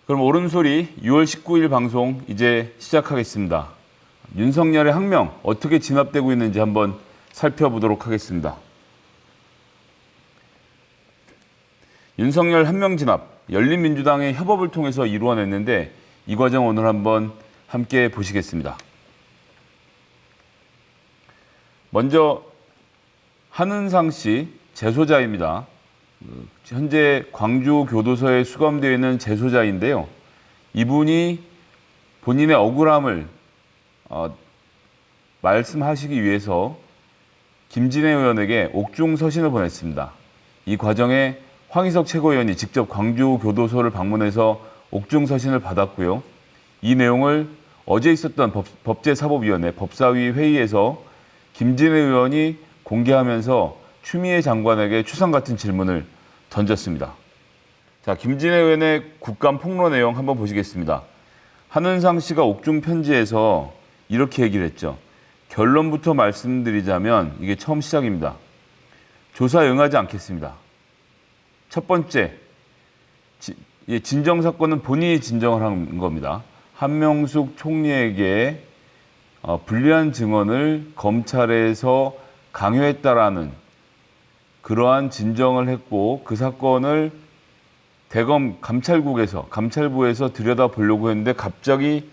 그럼 옳은소리 6월 19일 방송 이제 시작하겠습니다. 윤석열의 항명 어떻게 진압되고 있는지 한번 살펴보도록 하겠습니다. 윤석열 항명 진압, 열린민주당의 협업을 통해서 이루어냈는데 이 과정 오늘 한번 함께 보시겠습니다. 먼저 한은상 씨 재소자입니다. 현재 광주교도소에 수감되어 있는 재소자인데요. 이분이 본인의 억울함을 말씀하시기 위해서 김진애 의원에게 옥중 서신을 보냈습니다. 이 과정에 황희석 최고위원이 직접 광주교도소를 방문해서 옥중 서신을 받았고요. 이 내용을 어제 있었던 법제사법위원회 법사위 회의에서 김진애 의원이 공개하면서 추미애 장관에게 추상 같은 질문을 던졌습니다. 자, 김진애 의원의 국감 폭로 내용 한번 보시겠습니다. 한은상 씨가 옥중 편지에서 이렇게 얘기를 했죠. 결론부터 말씀드리자면 이게 처음 시작입니다. 조사에 응하지 않겠습니다. 첫 번째, 진정사건은 본인이 진정을 한 겁니다. 한명숙 총리에게 불리한 증언을 검찰에서 강요했다라는 그러한 진정을 했고 그 사건을 대검 감찰부에서 들여다보려고 했는데 갑자기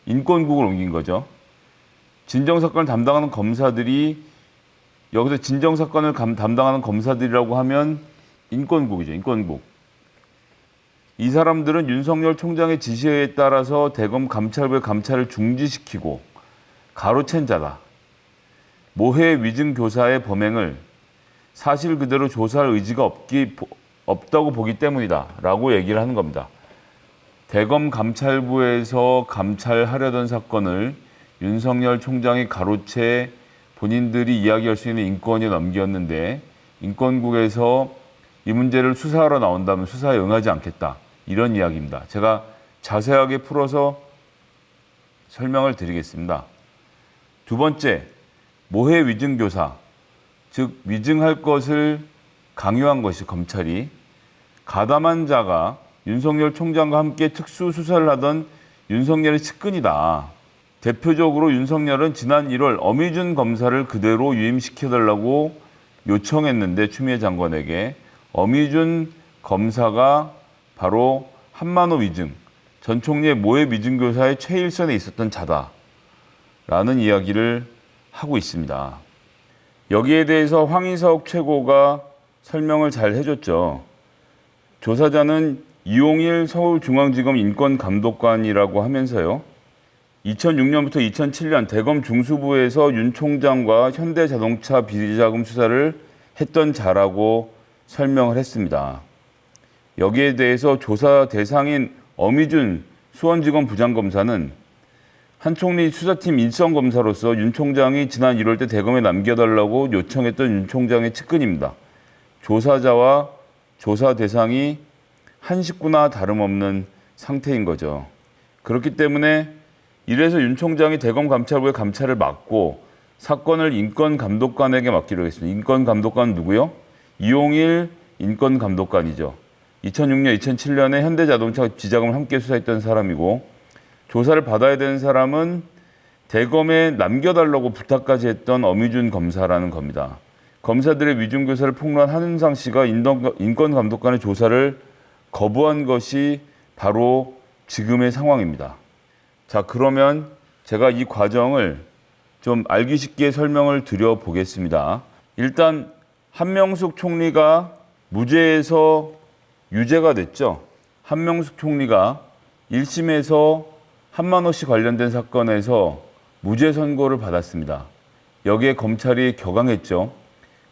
인권국을 옮긴 거죠. 진정사건을 담당하는 검사들이 여기서 진정사건을 담당하는 검사들이라고 하면 인권국이죠. 인권국. 이 사람들은 윤석열 총장의 지시에 따라서 대검 감찰부의 감찰을 중지시키고 가로챈 자다. 모해 위증 교사의 범행을 사실 그대로 조사할 의지가 없다고 보기 때문이다 라고 얘기를 하는 겁니다. 대검 감찰부에서 감찰하려던 사건을 윤석열 총장이 가로채 본인들이 이야기할 수 있는 인권에 넘겼는데 인권국에서 이 문제를 수사하러 나온다면 수사에 응하지 않겠다. 이런 이야기입니다. 제가 자세하게 풀어서 설명을 드리겠습니다. 두 번째, 모해 위증교사, 즉 위증할 것을 강요한 것이 검찰이 가담한 자가 윤석열 총장과 함께 특수수사를 하던 윤석열의 측근이다. 대표적으로 윤석열은 지난 1월 어미준 검사를 그대로 유임시켜달라고 요청했는데 추미애 장관에게 어미준 검사가 바로 한만호 위증, 전 총리의 모해 위증교사의 최일선에 있었던 자다라는 이야기를 하고 있습니다. 여기에 대해서 황희석 최고가 설명을 잘 해줬죠. 조사자는 이용일 서울중앙지검 인권감독관이라고 하면서요. 2006년부터 2007년 대검 중수부에서 윤 총장과 현대자동차 비리자금 수사를 했던 자라고 설명을 했습니다. 여기에 대해서 조사 대상인 어미준 수원지검 부장검사는 한 총리 수사팀 인성검사로서 윤 총장이 지난 1월 때 대검에 남겨달라고 요청했던 윤 총장의 측근입니다. 조사자와 조사 대상이 한 식구나 다름없는 상태인 거죠. 그렇기 때문에 이래서 윤 총장이 대검 감찰부의 감찰을 맡고 사건을 인권감독관에게 맡기로 했습니다. 인권감독관은 누구요? 이용일 인권감독관이죠. 2006년, 2007년에 현대자동차 비자금을 함께 수사했던 사람이고 조사를 받아야 되는 사람은 대검에 남겨달라고 부탁까지 했던 어미준 검사라는 겁니다. 검사들의 위중교사를 폭로한 한은상 씨가 인권감독관의 조사를 거부한 것이 바로 지금의 상황입니다. 자, 그러면 제가 이 과정을 좀 알기 쉽게 설명을 드려보겠습니다. 일단 한명숙 총리가 무죄에서 유죄가 됐죠. 한명숙 총리가 1심에서 한만호 씨 관련된 사건에서 무죄 선고를 받았습니다. 여기에 검찰이 격앙했죠.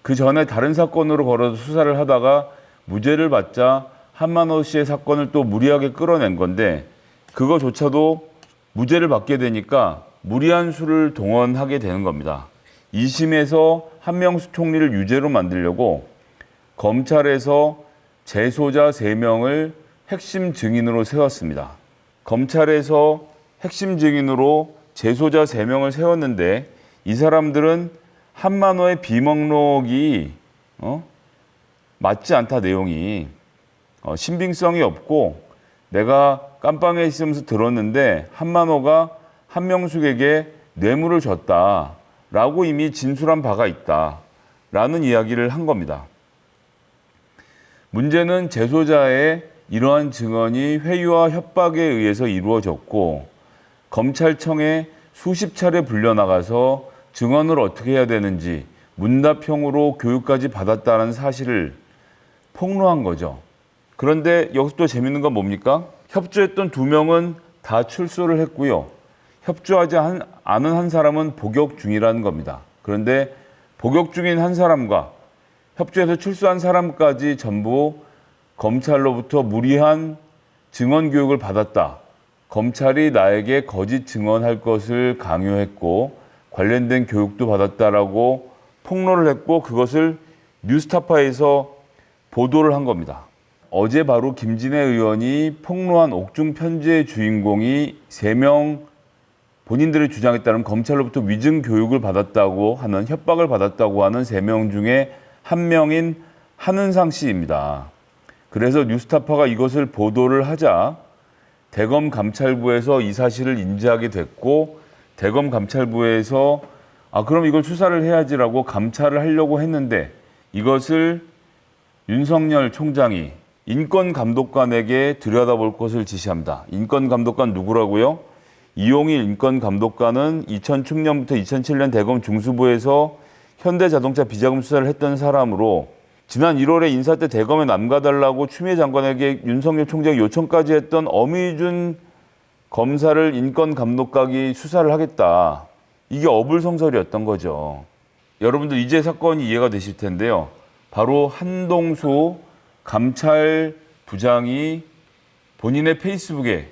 그 전에 다른 사건으로 걸어서 수사를 하다가 무죄를 받자 한만호 씨의 사건을 또 무리하게 끌어낸 건데 그거조차도 무죄를 받게 되니까 무리한 수를 동원하게 되는 겁니다. 2심에서 한명숙 총리를 유죄로 만들려고 검찰에서 재소자 3명을 핵심 증인으로 세웠습니다. 검찰에서 핵심 증인으로 재소자 3명을 세웠는데 이 사람들은 한만호의 비먹록이 맞지 않다 내용이 신빙성이 없고 내가 깜빵에 있으면서 들었는데 한만호가 한명숙에게 뇌물을 줬다라고 이미 진술한 바가 있다라는 이야기를 한 겁니다. 문제는 재소자의 이러한 증언이 회유와 협박에 의해서 이루어졌고 검찰청에 수십 차례 불려나가서 증언을 어떻게 해야 되는지 문답형으로 교육까지 받았다는 사실을 폭로한 거죠. 그런데 여기서 또 재밌는 건 뭡니까? 협조했던 2명은 다 출소를 했고요. 협조하지 않은 한 사람은 복역 중이라는 겁니다. 그런데 복역 중인 한 사람과 협조해서 출소한 사람까지 전부 검찰로부터 무리한 증언 교육을 받았다. 검찰이 나에게 거짓 증언할 것을 강요했고 관련된 교육도 받았다라고 폭로를 했고 그것을 뉴스타파에서 보도를 한 겁니다. 어제 바로 김진애 의원이 폭로한 옥중 편지의 주인공이 3명 본인들의 주장에 따르면 검찰로부터 위증 교육을 받았다고 하는 협박을 받았다고 하는 3명 중에 한 명인 한은상 씨입니다. 그래서 뉴스타파가 이것을 보도를 하자 대검 감찰부에서 이 사실을 인지하게 됐고 대검 감찰부에서 그럼 이걸 수사를 해야지라고 감찰을 하려고 했는데 이것을 윤석열 총장이 인권감독관에게 들여다볼 것을 지시합니다. 인권감독관 누구라고요? 이용일 인권감독관은 2006년부터 2007년 대검 중수부에서 현대자동차 비자금 수사를 했던 사람으로 지난 1월에 인사 때 대검에 남가달라고 추미애 장관에게 윤석열 총장이 요청까지 했던 어미준 검사를 인권감독관이 수사를 하겠다. 이게 어불성설이었던 거죠. 여러분들 이제 사건이 이해가 되실 텐데요. 바로 한동수 감찰부장이 본인의 페이스북에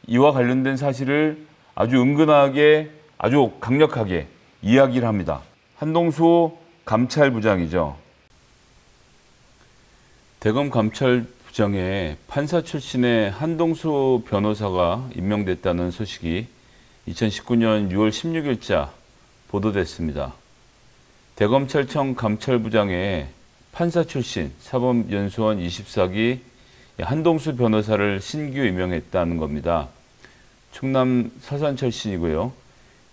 이와 관련된 사실을 아주 은근하게 아주 강력하게 이야기를 합니다. 한동수 감찰부장이죠. 대검 감찰부장에 판사 출신의 한동수 변호사가 임명됐다는 소식이 2019년 6월 16일자 보도됐습니다. 대검찰청 감찰부장에 판사 출신 사법연수원 24기 한동수 변호사를 신규 임명했다는 겁니다. 충남 서산 출신이고요.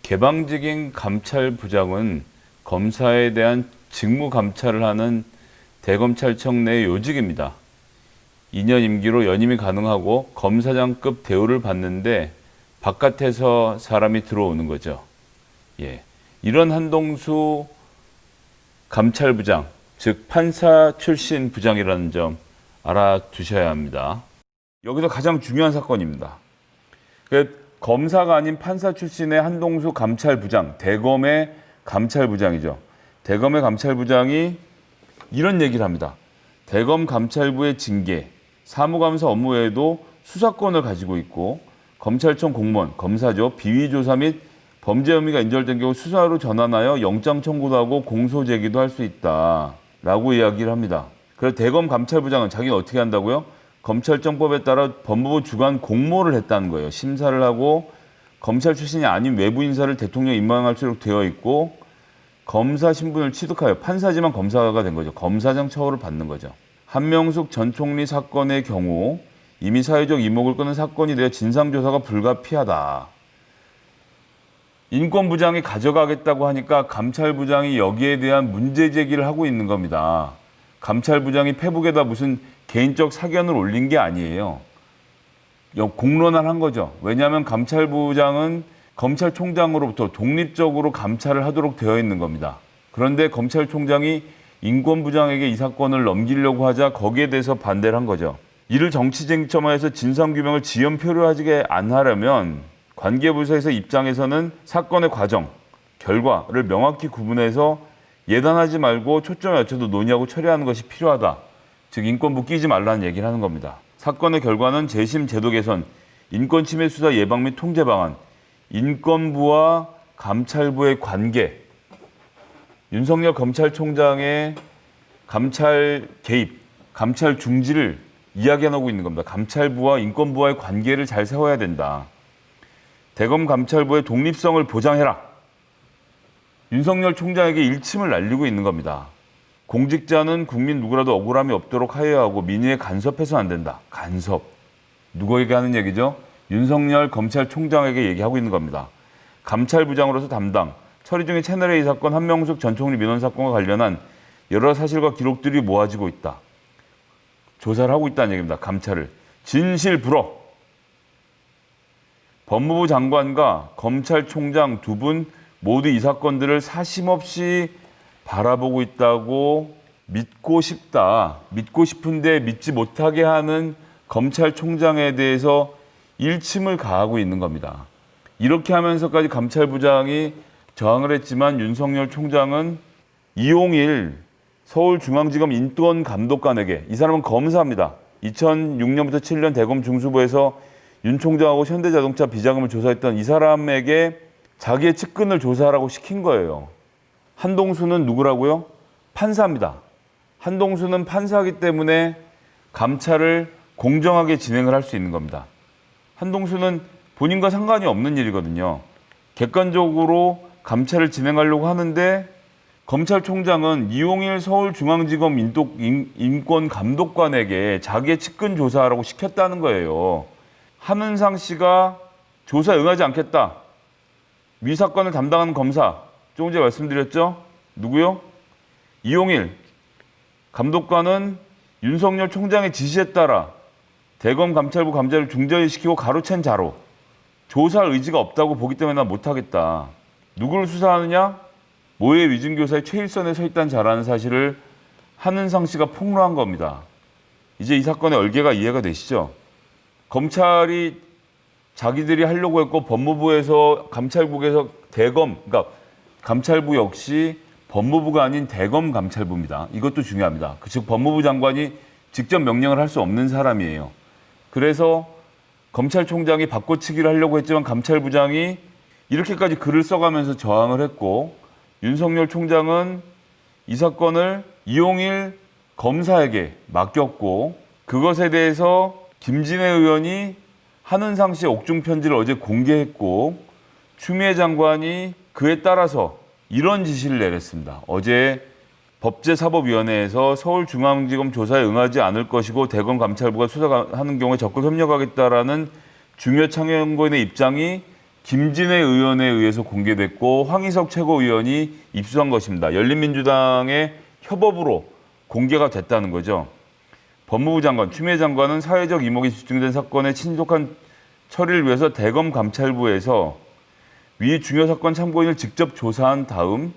개방직인 감찰부장은 검사에 대한 직무 감찰을 하는 대검찰청 내 요직입니다. 2년 임기로 연임이 가능하고 검사장급 대우를 받는데 바깥에서 사람이 들어오는 거죠. 이런 한동수 감찰부장, 즉 판사 출신 부장이라는 점 알아두셔야 합니다. 여기서 가장 중요한 사건입니다. 검사가 아닌 판사 출신의 한동수 감찰부장, 대검의 감찰부장이죠. 대검의 감찰부장이 이런 얘기를 합니다. 대검 감찰부의 징계, 사무감사 업무 외에도 수사권을 가지고 있고 검찰청 공무원, 검사죠. 비위조사 및 범죄 혐의가 인정된 경우 수사로 전환하여 영장 청구도 하고 공소 제기도 할 수 있다라고 이야기를 합니다. 그래서 대검 감찰부장은 자기가 어떻게 한다고요? 검찰청법에 따라 법무부 주관 공모를 했다는 거예요. 심사를 하고 검찰 출신이 아닌 외부 인사를 대통령 임명할 수 되어 있고 검사 신분을 취득하여 판사지만 검사가 된 거죠. 검사장 처우를 받는 거죠. 한명숙 전 총리 사건의 경우 이미 사회적 이목을 끄는 사건이 되어 진상조사가 불가피하다. 인권부장이 가져가겠다고 하니까 감찰부장이 여기에 대한 문제 제기를 하고 있는 겁니다. 감찰부장이 페북에다 무슨 개인적 사견을 올린 게 아니에요. 공론화를 한 거죠. 왜냐하면 감찰부장은 검찰총장으로부터 독립적으로 감찰을 하도록 되어 있는 겁니다. 그런데 검찰총장이 인권부장에게 이 사건을 넘기려고 하자 거기에 대해서 반대를 한 거죠. 이를 정치쟁점화해서 진상규명을 지연표류하지 안 하려면 관계부서에서 입장에서는 사건의 과정, 결과를 명확히 구분해서 예단하지 말고 초점에 맞춰서 논의하고 처리하는 것이 필요하다. 즉 인권부 끼지 말라는 얘기를 하는 겁니다. 사건의 결과는 재심 제도 개선, 인권침해 수사 예방 및 통제 방안, 인권부와 감찰부의 관계, 윤석열 검찰총장의 감찰 개입, 감찰 중지를 이야기하고 있는 겁니다. 감찰부와 인권부와의 관계를 잘 세워야 된다. 대검 감찰부의 독립성을 보장해라. 윤석열 총장에게 일침을 날리고 있는 겁니다. 공직자는 국민 누구라도 억울함이 없도록 하여야 하고 민의에 간섭해서는 안 된다. 간섭. 누구에게 하는 얘기죠? 윤석열 검찰총장에게 얘기하고 있는 겁니다. 감찰부장으로서 담당, 처리 중인 채널A 사건, 한명숙 전 총리 민원 사건과 관련한 여러 사실과 기록들이 모아지고 있다. 조사를 하고 있다는 얘기입니다. 감찰을. 진실 불어. 법무부 장관과 검찰총장 두 분 모두 이 사건들을 사심없이 바라보고 있다고 믿고 싶다. 믿고 싶은데 믿지 못하게 하는 검찰총장에 대해서 일침을 가하고 있는 겁니다. 이렇게 하면서까지 감찰부장이 저항을 했지만 윤석열 총장은 이용일 서울중앙지검 인권감독관에게, 이 사람은 검사입니다. 2006년부터 7년 대검 중수부에서 윤 총장하고 현대자동차 비자금을 조사했던 이 사람에게 자기의 측근을 조사하라고 시킨 거예요. 한동수는 누구라고요? 판사입니다. 한동수는 판사이기 때문에 감찰을 공정하게 진행을 할 수 있는 겁니다. 한동수는 본인과 상관이 없는 일이거든요. 객관적으로 감찰을 진행하려고 하는데 검찰총장은 이용일 서울중앙지검 인권감독관에게 자기의 측근 조사하라고 시켰다는 거예요. 한은상 씨가 조사에 응하지 않겠다. 위 사건을 담당하는 검사, 조금 전에 말씀드렸죠? 누구요? 이용일 감독관은 윤석열 총장의 지시에 따라 대검 감찰부 감찰을 중절시키고 가로챈 자로 조사할 의지가 없다고 보기 때문에 난 못하겠다. 누구를 수사하느냐? 모해 위증교사의 최일선에 서 있다는 자라는 사실을 한은상 씨가 폭로한 겁니다. 이제 이 사건의 얼개가 이해가 되시죠? 검찰이 자기들이 하려고 했고 법무부에서 감찰국에서 대검, 그러니까 감찰부 역시 법무부가 아닌 대검 감찰부입니다. 이것도 중요합니다. 즉 법무부 장관이 직접 명령을 할 수 없는 사람이에요. 그래서 검찰총장이 바꿔치기를 하려고 했지만 감찰부장이 이렇게까지 글을 써가면서 저항을 했고 윤석열 총장은 이 사건을 이용일 검사에게 맡겼고 그것에 대해서 김진애 의원이 한은상 씨의 옥중 편지를 어제 공개했고 추미애 장관이 그에 따라서 이런 지시를 내렸습니다. 어제 법제사법위원회에서 서울중앙지검 조사에 응하지 않을 것이고 대검 감찰부가 수사하는 경우에 적극 협력하겠다라는 중요 참여연구원의 입장이 김진애 의원에 의해서 공개됐고 황희석 최고위원이 입수한 것입니다. 열린민주당의 협업으로 공개가 됐다는 거죠. 법무부 장관, 추미애 장관은 사회적 이목이 집중된 사건의 신속한 처리를 위해서 대검 감찰부에서 위 중요 사건 참고인을 직접 조사한 다음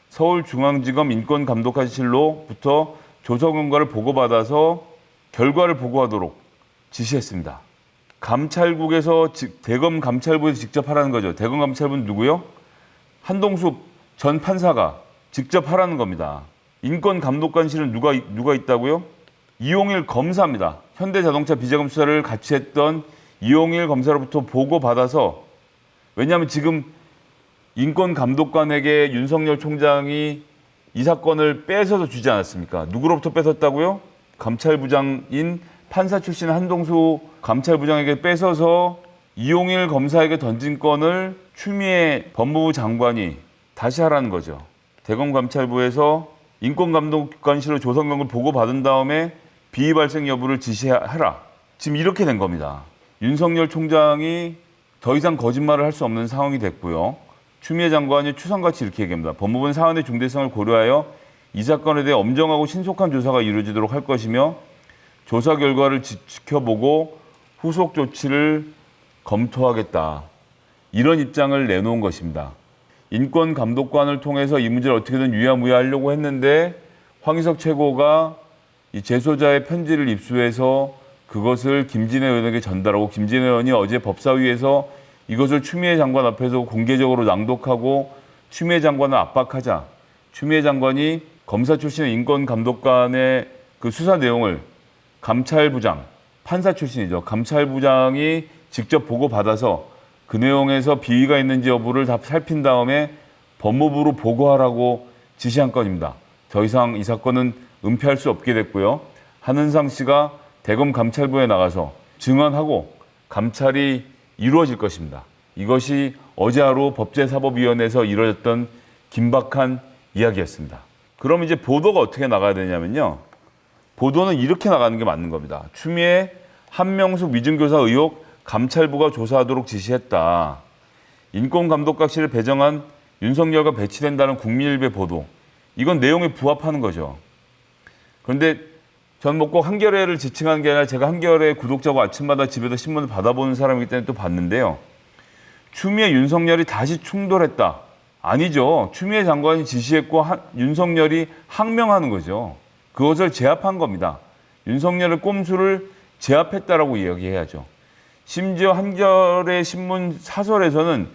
서울중앙지검 인권감독관실로부터 조사 결과를 보고받아서 결과를 보고하도록 지시했습니다. 감찰국에서 대검 감찰부에서 직접 하라는 거죠. 대검 감찰부는 누구요? 한동수 전 판사가 직접 하라는 겁니다. 인권감독관실은 누가 있다고요? 이용일 검사입니다. 현대자동차 비자금 수사를 같이 했던 이용일 검사로부터 보고받아서, 왜냐하면 지금 인권감독관에게 윤석열 총장이 이 사건을 뺏어서 주지 않았습니까? 누구로부터 뺏었다고요? 감찰부장인 판사 출신 한동수 감찰부장에게 뺏어서 이용일 검사에게 던진 건을 추미애 법무부 장관이 다시 하라는 거죠. 대검 감찰부에서 인권감독관실로 조사 결과를 보고받은 다음에 비위 발생 여부를 지시하라. 지금 이렇게 된 겁니다. 윤석열 총장이 더 이상 거짓말을 할 수 없는 상황이 됐고요. 추미애 장관이 추상같이 이렇게 얘기합니다. 법무부는 사안의 중대성을 고려하여 이 사건에 대해 엄정하고 신속한 조사가 이루어지도록 할 것이며 조사 결과를 지켜보고 후속 조치를 검토하겠다. 이런 입장을 내놓은 것입니다. 인권감독관을 통해서 이 문제를 어떻게든 유야무야하려고 했는데 황희석 최고가 이 제소자의 편지를 입수해서 그것을 김진애 의원에게 전달하고 김진애 의원이 어제 법사위에서 이것을 추미애 장관 앞에서 공개적으로 낭독하고 추미애 장관을 압박하자 추미애 장관이 검사 출신의 인권감독관의 그 수사 내용을 감찰부장, 판사 출신이죠. 감찰부장이 직접 보고받아서 그 내용에서 비위가 있는지 여부를 다 살핀 다음에 법무부로 보고하라고 지시한 건입니다. 더 이상 이 사건은 은폐할 수 없게 됐고요. 한은상 씨가 대검 감찰부에 나가서 증언하고 감찰이 이루어질 것입니다. 이것이 어제 하루 법제사법위원회에서 이루어졌던 긴박한 이야기였습니다. 그럼 이제 보도가 어떻게 나가야 되냐면요. 보도는 이렇게 나가는 게 맞는 겁니다. 추미애, 한명숙 위증교사 의혹 감찰부가 조사하도록 지시했다. 인권감독관실을 배정한 윤석열과 배치된다는 국민일보 보도. 이건 내용에 부합하는 거죠. 그런데 전 뭐 꼭 한겨레를 지칭하는 게 아니라 제가 한겨레 구독자고 아침마다 집에서 신문을 받아보는 사람이기 때문에 또 봤는데요. 추미애 윤석열이 다시 충돌했다. 아니죠. 추미애 장관이 지시했고 윤석열이 항명하는 거죠. 그것을 제압한 겁니다. 윤석열의 꼼수를 제압했다라고 이야기해야죠. 심지어 한겨레 신문 사설에서는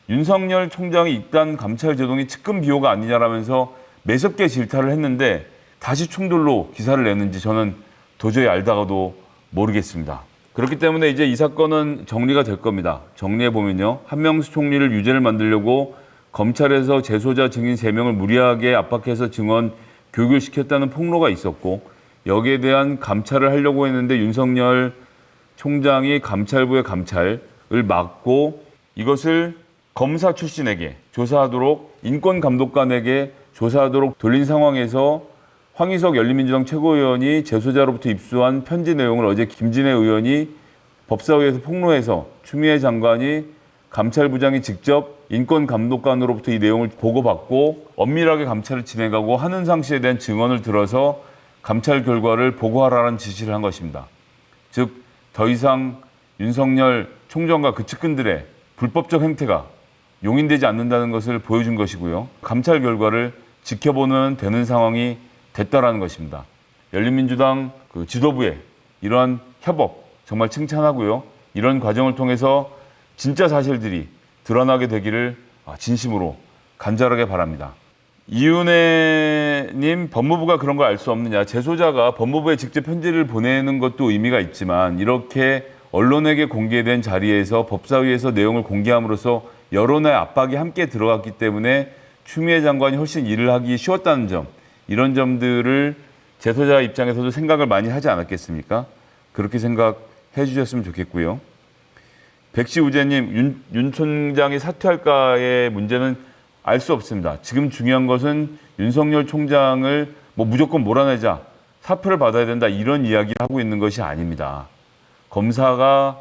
윤석열 총장이 입단 감찰 제동이 측근 비호가 아니냐라면서 매섭게 질타를 했는데 다시 충돌로 기사를 냈는지 저는 도저히 알다가도 모르겠습니다. 그렇기 때문에 이제 이 사건은 정리가 될 겁니다. 정리해보면요. 한명수 총리를 유죄를 만들려고 검찰에서 재소자 증인 3명을 무리하게 압박해서 증언 교육을 시켰다는 폭로가 있었고 여기에 대한 감찰을 하려고 했는데 윤석열 총장이 감찰부의 감찰을 막고 이것을 검사 출신에게 조사하도록 인권감독관에게 조사하도록 돌린 상황에서 황희석 열린민주당 최고위원이 재소자로부터 입수한 편지 내용을 어제 김진애 의원이 법사위에서 폭로해서 추미애 장관이 감찰부장이 직접 인권감독관으로부터 이 내용을 보고받고 엄밀하게 감찰을 진행하고 한은상 씨에 대한 증언을 들어서 감찰 결과를 보고하라는 지시를 한 것입니다. 즉, 더 이상 윤석열 총장과 그 측근들의 불법적 행태가 용인되지 않는다는 것을 보여준 것이고요. 감찰 결과를 지켜보는 되는 상황이 됐다라는 것입니다. 열린민주당 그 지도부의 이러한 협업 정말 칭찬하고요. 이런 과정을 통해서 진짜 사실들이 드러나게 되기를 진심으로 간절하게 바랍니다. 이윤혜님, 법무부가 그런 걸 알 수 없느냐. 재소자가 법무부에 직접 편지를 보내는 것도 의미가 있지만 이렇게 언론에게 공개된 자리에서 법사위에서 내용을 공개함으로써 여론의 압박이 함께 들어갔기 때문에 추미애 장관이 훨씬 일을 하기 쉬웠다는 점, 이런 점들을 재소자 입장에서도 생각을 많이 하지 않았겠습니까? 그렇게 생각해 주셨으면 좋겠고요. 백시우재님, 윤 총장이 사퇴할까의 문제는 알 수 없습니다. 지금 중요한 것은 윤석열 총장을 무조건 몰아내자, 사표를 받아야 된다, 이런 이야기를 하고 있는 것이 아닙니다. 검사가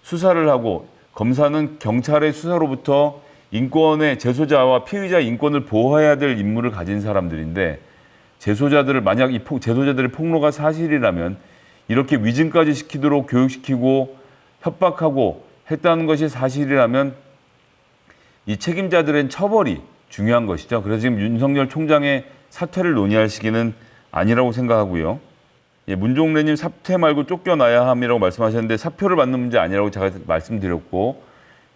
수사를 하고 검사는 경찰의 수사로부터 인권의 재소자와 피의자 인권을 보호해야 될 임무를 가진 사람들인데 재소자들을 만약 이 재소자들의 폭로가 사실이라면 이렇게 위증까지 시키도록 교육시키고 협박하고 했다는 것이 사실이라면 이 책임자들의 처벌이 중요한 것이죠. 그래서 지금 윤석열 총장의 사퇴를 논의할 시기는 아니라고 생각하고요. 문종래님, 사퇴 말고 쫓겨나야 함이라고 말씀하셨는데 사표를 받는 문제 아니라고 제가 말씀드렸고,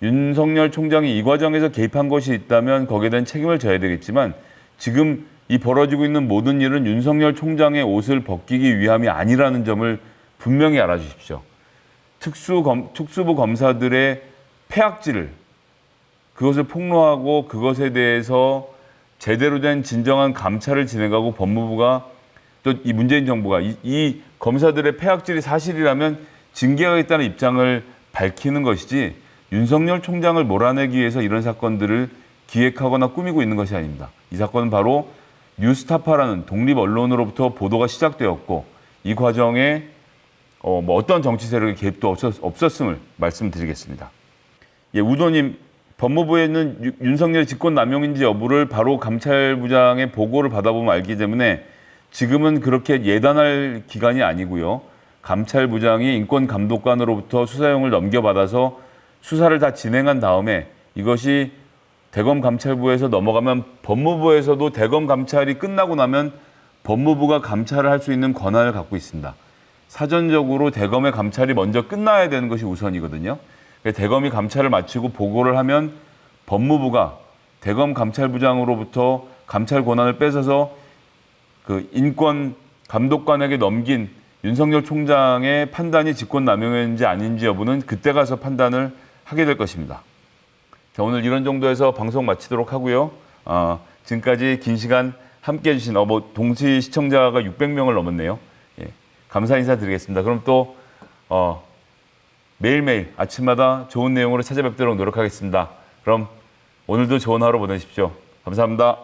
윤석열 총장이 이 과정에서 개입한 것이 있다면 거기에 대한 책임을 져야 되겠지만 지금 이 벌어지고 있는 모든 일은 윤석열 총장의 옷을 벗기기 위함이 아니라는 점을 분명히 알아주십시오. 특수부 검사들의 폐악질을, 그것을 폭로하고 그것에 대해서 제대로 된 진정한 감찰을 진행하고 법무부가 또 이 문재인 정부가 이 검사들의 폐악질이 사실이라면 징계하겠다는 입장을 밝히는 것이지 윤석열 총장을 몰아내기 위해서 이런 사건들을 기획하거나 꾸미고 있는 것이 아닙니다. 이 사건은 바로 뉴스타파라는 독립 언론으로부터 보도가 시작되었고 이 과정에 어떤 정치 세력의 개입도 없었음을 말씀드리겠습니다. 우도님, 법무부에는 윤석열 직권남용인지 여부를 바로 감찰부장의 보고를 받아보면 알기 때문에 지금은 그렇게 예단할 기간이 아니고요. 감찰부장이 인권감독관으로부터 수사용을 넘겨받아서 수사를 다 진행한 다음에 이것이 대검감찰부에서 넘어가면 법무부에서도 대검감찰이 끝나고 나면 법무부가 감찰을 할 수 있는 권한을 갖고 있습니다. 사전적으로 대검의 감찰이 먼저 끝나야 되는 것이 우선이거든요. 대검이 감찰을 마치고 보고를 하면 법무부가 대검감찰부장으로부터 감찰 권한을 뺏어서 그 인권감독관에게 넘긴 윤석열 총장의 판단이 직권남용인지 아닌지 여부는 그때 가서 판단을 하게 될 것입니다. 자, 오늘 이런 정도에서 방송 마치도록 하고요. 지금까지 긴 시간 함께해 주신 동시 시청자가 600명을 넘었네요. 감사 인사드리겠습니다. 그럼 또 매일매일 아침마다 좋은 내용으로 찾아뵙도록 노력하겠습니다. 그럼 오늘도 좋은 하루 보내십시오. 감사합니다.